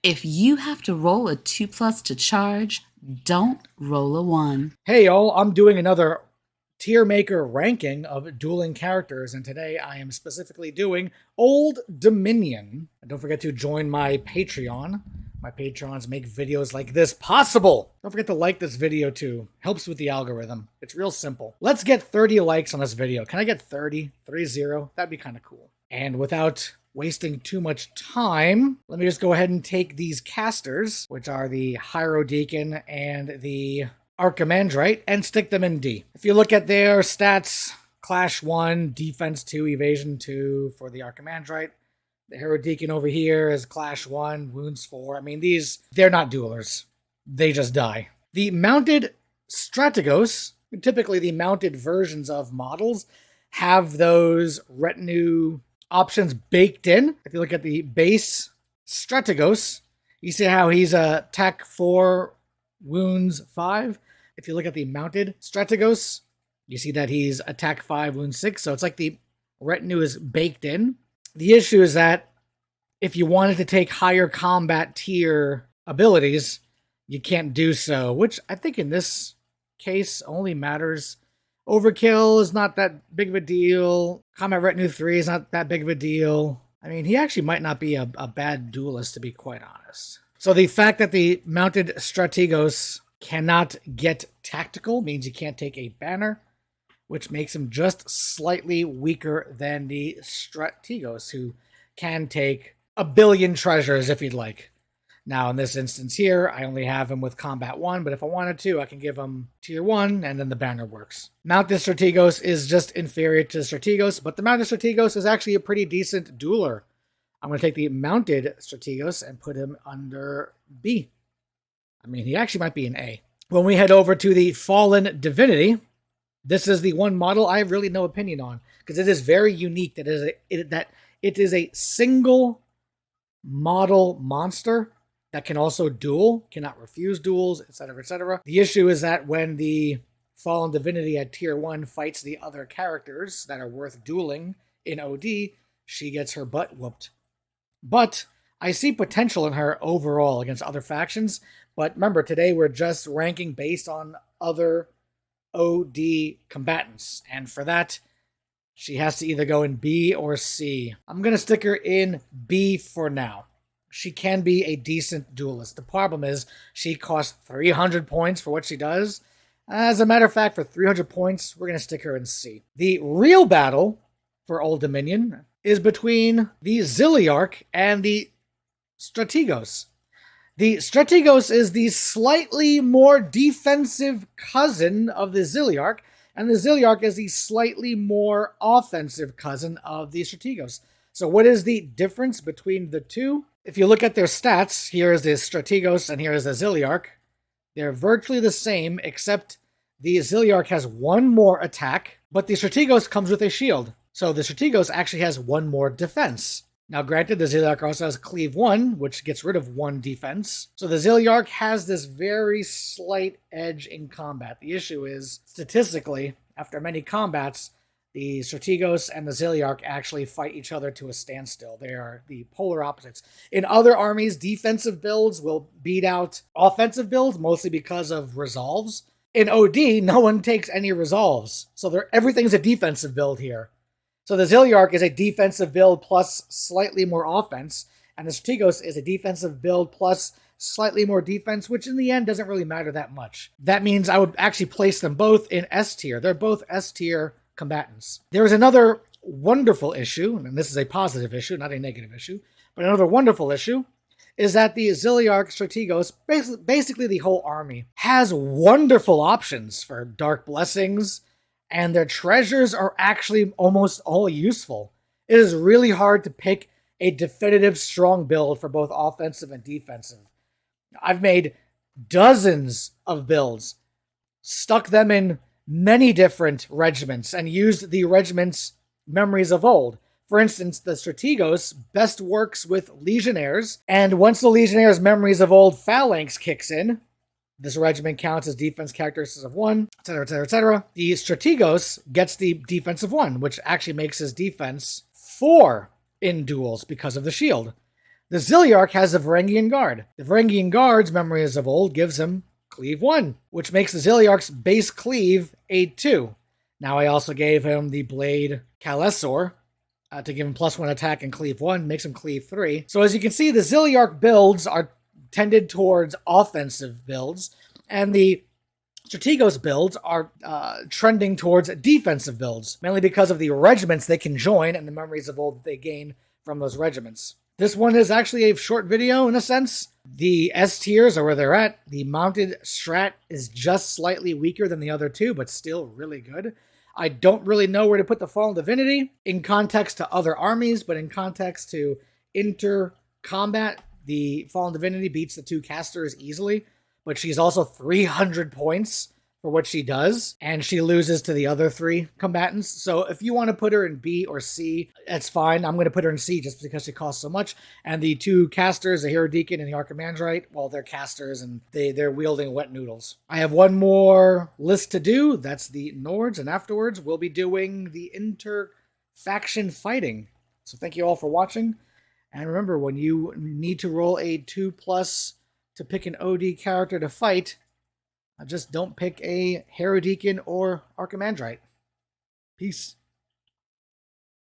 If you have to roll a 2+ to charge, don't roll a 1. Hey y'all, I'm doing another tier maker ranking of dueling characters, and today I am specifically doing Old Dominion. And don't forget to join my Patreon. My Patrons make videos like this possible. Don't forget to like this video too. Helps with the algorithm. It's real simple. Let's get 30 likes on this video. Can I get 30? 30? That'd be kind of cool. And without wasting too much time, let me just go ahead and take these casters, which are the Hierodeacon and the Archimandrite, and stick them in D. If you look at their stats, Clash 1, Defense 2, Evasion 2 for the Archimandrite. The Hierodeacon over here is Clash 1, Wounds 4. I mean, they're not duelers. They just die. The mounted Strategos, typically the mounted versions of models, have those retinue options baked in. If you look at the base Strategos, you see how he's attack 4, wounds 5. If you look at the mounted Strategos, you see that he's attack 5, wounds 6. So it's like the retinue is baked in. The issue is that if you wanted to take higher combat tier abilities, you can't do so, which I think in this case only matters. Overkill is not that big of a deal. Combat Retinue 3 is not that big of a deal. I mean, he actually might not be a bad duelist, to be quite honest. So the fact that the mounted Strategos cannot get tactical means he can't take a banner, which makes him just slightly weaker than the Strategos, who can take a billion treasures if you'd like. Now, in this instance here, I only have him with Combat 1, but if I wanted to, I can give him Tier 1, and then the banner works. Mounted Strategos is just inferior to Strategos, but the Mounted Strategos is actually a pretty decent dueler. I'm going to take the Mounted Strategos and put him under B. I mean, he actually might be an A. When we head over to the Fallen Divinity, this is the one model I have really no opinion on, because it is very unique that it is a single model monster that can also duel, cannot refuse duels, etc., etc. The issue is that when the Fallen Divinity at Tier 1 fights the other characters that are worth dueling in OD, she gets her butt whooped. But I see potential in her overall against other factions, but remember, today we're just ranking based on other OD combatants, and for that, she has to either go in B or C. I'm going to stick her in B for now. She can be a decent duelist. The problem is she costs 300 points for what she does. As a matter of fact, for 300 points, we're going to stick her in C. The real battle for Old Dominion is between the Ziliarch and the Strategos. The Strategos is the slightly more defensive cousin of the Ziliarch, and the Ziliarch is the slightly more offensive cousin of the Strategos. So what is the difference between the two? If you look at their stats, here is the Strategos and here is the Ziliarch. They're virtually the same, except the Ziliarch has one more attack, but the Strategos comes with a shield. So the Strategos actually has one more defense. Now granted, the Ziliarch also has Cleave 1, which gets rid of 1 defense. So the Ziliarch has this very slight edge in combat. The issue is, statistically, after many combats, the Strategos and the Ziliarch actually fight each other to a standstill. They are the polar opposites. In other armies, defensive builds will beat out offensive builds, mostly because of resolves. In OD, no one takes any resolves. So everything's a defensive build here. So the Ziliarch is a defensive build plus slightly more offense, and the Strategos is a defensive build plus slightly more defense, which in the end doesn't really matter that much. That means I would actually place them both in S tier. They're both S tier combatants. There is another wonderful issue, and this is a positive issue, not a negative issue, but another wonderful issue is that the Ziliarch Strategos, basically the whole army, has wonderful options for Dark Blessings, and their treasures are actually almost all useful. It is really hard to pick a definitive strong build for both offensive and defensive. I've made dozens of builds, stuck them in many different regiments, and used the regiment's memories of old. For instance, the Strategos best works with Legionnaires, and once the Legionnaires' memories of old phalanx kicks in, this regiment counts as defense characteristics of 1, etc., etc., etc. The Strategos gets the defense of 1, which actually makes his defense 4 in duels because of the shield. The Ziliarch has the Varangian Guard. The Varangian Guard's Memories of Old gives him Cleave 1, which makes the Ziliarch's base cleave 8-2. Now I also gave him the Blade Kalesor to give him +1 attack and cleave 1, makes him cleave 3. So as you can see, the Ziliarch builds are tended towards offensive builds, and the Strategos builds are trending towards defensive builds, mainly because of the regiments they can join and the Memories of Old that they gain from those regiments. This one is actually a short video in a sense. The S tiers are where they're at. The mounted strat is just slightly weaker than the other two, but still really good. I don't really know where to put the Fallen Divinity in context to other armies, but in context to inter-combat, the Fallen Divinity beats the two casters easily, but she's also 300 points for what she does, and she loses to the other three combatants. So if you want to put her in B or C, that's fine. I'm going to put her in C just because she costs so much. And the two casters, the Hero Deacon and the Archimandrite, well, they're casters and they're wielding wet noodles. I have one more list to do. That's the Nords, and afterwards we'll be doing the inter-faction fighting. So thank you all for watching. And remember, when you need to roll a 2+ to pick an OD character to fight, just don't pick a Hero Deacon or Archimandrite. Peace.